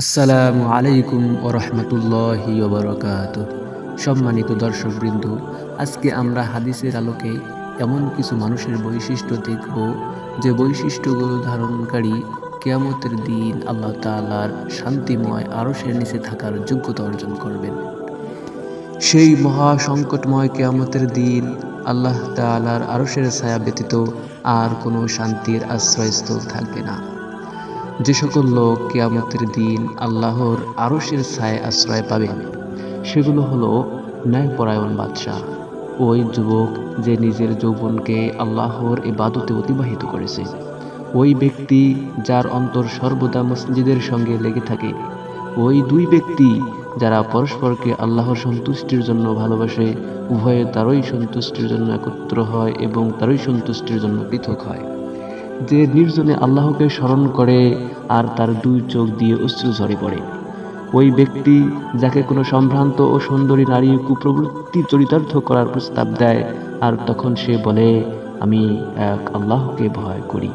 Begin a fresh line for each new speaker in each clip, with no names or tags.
আসসালামু আলাইকুম ওয়া রাহমাতুল্লাহি ওয়া বারাকাতুহু। সম্মানিত দর্শকবৃন্দ, আজকে আমরা হাদিসের আলোকে এমন কিছু মানুষের বৈশিষ্ট্য দেখব যে বৈশিষ্ট্যগুলো ধারণকারী কিয়ামতের দিন আল্লাহ তাআলার শান্তিময় আরশের নিচে থাকার যোগ্যতা অর্জন করবেন। সেই মহা সংকটময় কিয়ামতের দিন আল্লাহ তাআলার আরশের ছায়া ব্যতীত আর কোনো শান্তির আশ্রয়স্থল থাকবে না। যে সকল লোক কিয়ামতের দিন আল্লাহর আরশের ছায়ায় আশ্রয় পাবে সেগুলো হলো ন্যায়পরায়ণ বাদশাহ, ওই যুবক যে নিজের যৌবনকে আল্লাহর ইবাদতে অতিবাহিত করেছে, ওই ব্যক্তি যার অন্তর সর্বদা মসজিদের সঙ্গে লেগে থাকে, ওই দুই ব্যক্তি যারা পরস্পরকে আল্লাহর সন্তুষ্টির জন্য ভালোবাসে, উভয়ে তারই সন্তুষ্টির জন্য একত্র হয় এবং তারই সন্তুষ্টির জন্য পৃথক হয়, যে নির্জনে আল্লাহকে স্মরণ করে আর তার দুই চোখ দিয়ে অশ্রু ঝরে পড়ে, ওই ব্যক্তি যাকে কোনো সম্ভ্রান্ত ও সুন্দরী নারী কুপ্রবৃত্তি চরিতার্থ করার প্রস্তাব দেয় আর তখন সে বলে আমি এক আল্লাহকে ভয় করি,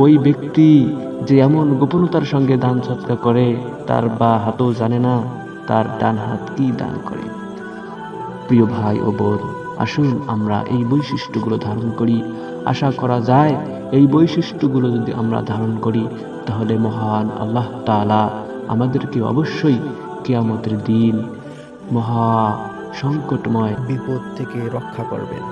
ওই ব্যক্তি যে এমন গোপনতার সঙ্গে দান সৎকার করে তার বা হাতও জানে না তার ডান হাত কি দান করে। প্রিয় ভাই ও বোন, আসুন আমরা এই বৈশিষ্ট্যগুলো ধারণ করি। আশা করা যায় এই বৈশিষ্ট্যগুলো যদি আমরা ধারণ করি তাহলে মহান আল্লাহ তাআলা আমাদেরকে অবশ্যই কিয়ামতের দিন মহা সংকটময়
বিপদ থেকে রক্ষা করবেন।